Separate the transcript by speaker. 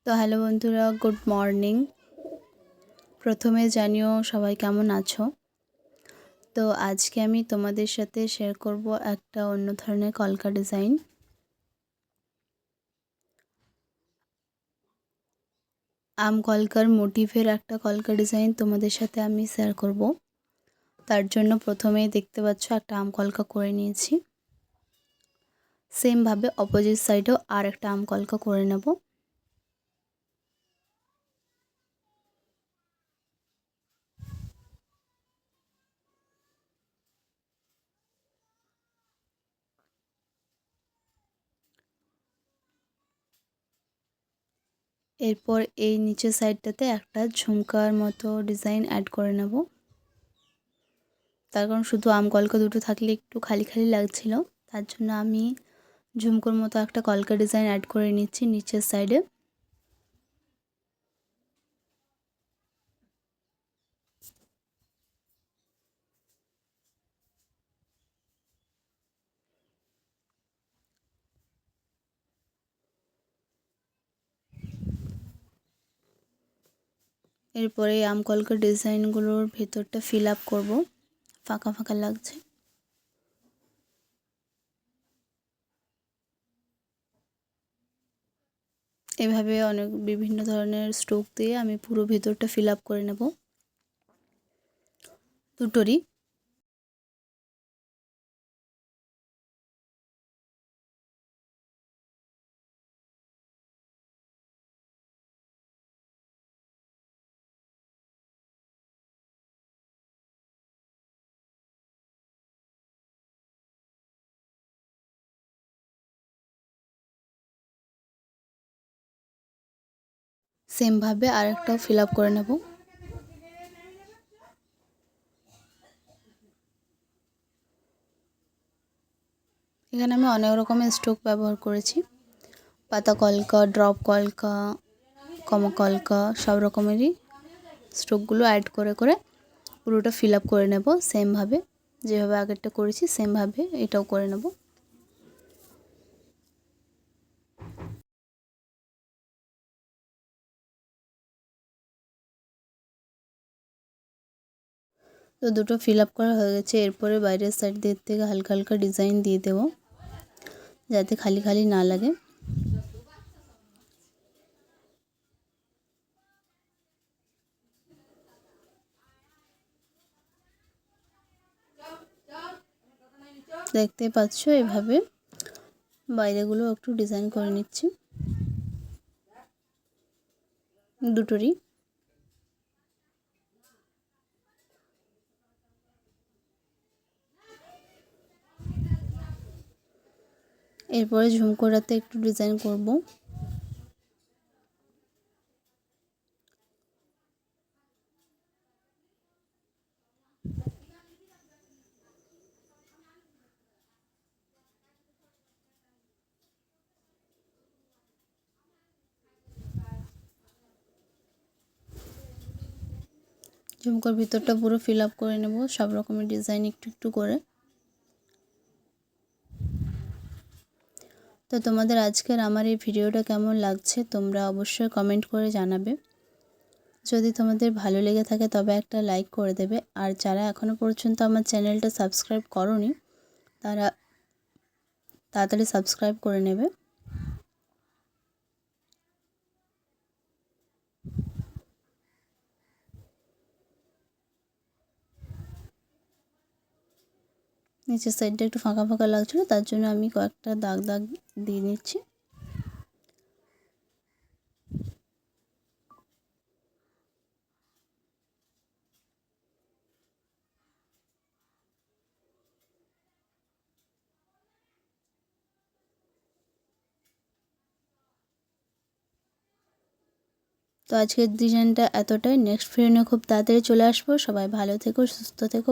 Speaker 1: তো হ্যালো বন্ধুরা, good morning. প্রথমে জানিও সবাই কেমন আছো। তো আজকে আমি তোমাদের সাথে শেয়ার করব একটা অন্য ধরনের কলকা ডিজাইন। আম কলকার মোটিভের একটা কলকা ডিজাইন তোমাদের সাথে আমি শেয়ার করব। তার জন্য প্রথমেই দেখতে পাচ্ছ একটা আম কলকা করে নিয়েছি। সেমভাবে অপোজিট সাইডেও আর একটা আম কলকা করে নেব। এরপর এই নিচের সাইডটাতে একটা ঝুমকার মতো ডিজাইন অ্যাড করে নেব। তার কারণ শুধু আম কলকা দুটো থাকলে একটু খালি খালি লাগছিল, তার জন্য আমি ঝুমকোর মতো একটা কলকা ডিজাইন অ্যাড করে নিচ্ছি নিচের সাইডে। এরপরে আম কলকা ডিজাইনগুলোর ভেতরটা ফিল আপ করবো, ফাঁকা ফাঁকা লাগছে। এভাবে অনেক বিভিন্ন ধরনের স্ট্রোক দিয়ে আমি পুরো ভেতরটা ফিল আপ করে নেব দুটোরই। সেমভাবে আরেকটাও ফিল আপ করে নেব। এখানে আমি অনেক রকমের স্ট্রোক ব্যবহার করেছি, পাতা কলকা, ড্রপ কলকা, কমা কলকা, সব রকমেরই স্ট্রোকগুলো অ্যাড করে করে পুরোটা ফিল আপ করে নেব। সেমভাবে যেভাবে আগেরটা করেছি সেমভাবে এটাও করে নেব। তো দুটো ফিল আপ করা হয়ে গেছে। এরপরে বাইরের সাইড থেকে হালকা হালকা ডিজাইন দিয়ে দেব যাতে খালি খালি না লাগে। দেখতে পাচ্ছ এভাবে বাইরেগুলো একটু ডিজাইন করে নিচ্ছি দুটোরই। এরপরে ঝুমকোটাতে একটু ডিজাইন করব। ঝুমকোর ভিতরটা পুরো ফিল আপ করে নেব সব রকমের ডিজাইন একটু একটু করে। তো তোমাদের আজকের আমার এই ভিডিওটা কেমন লাগছে তোমরা অবশ্যই কমেন্ট করে জানাবে। যদি তোমাদের ভালো লেগে থাকে তবে একটা লাইক করে দেবে। আর যারা এখনও পর্যন্ত আমার চ্যানেলটা সাবস্ক্রাইব করোনি তারা তাড়াতাড়ি সাবস্ক্রাইব করে নেবে। নিচের সাইডটা একটু ফাঁকা ফাঁকা লাগছিল, তার জন্য আমি কয়েকটা দাগ দাগ দিয়ে নিচ্ছি। তো আজকের ডিজাইনটা এতটাই। নেক্সট ভিডিও নিয়ে খুব তাড়াতাড়ি চলে আসবো। সবাই ভালো থেকো, সুস্থ থেকো।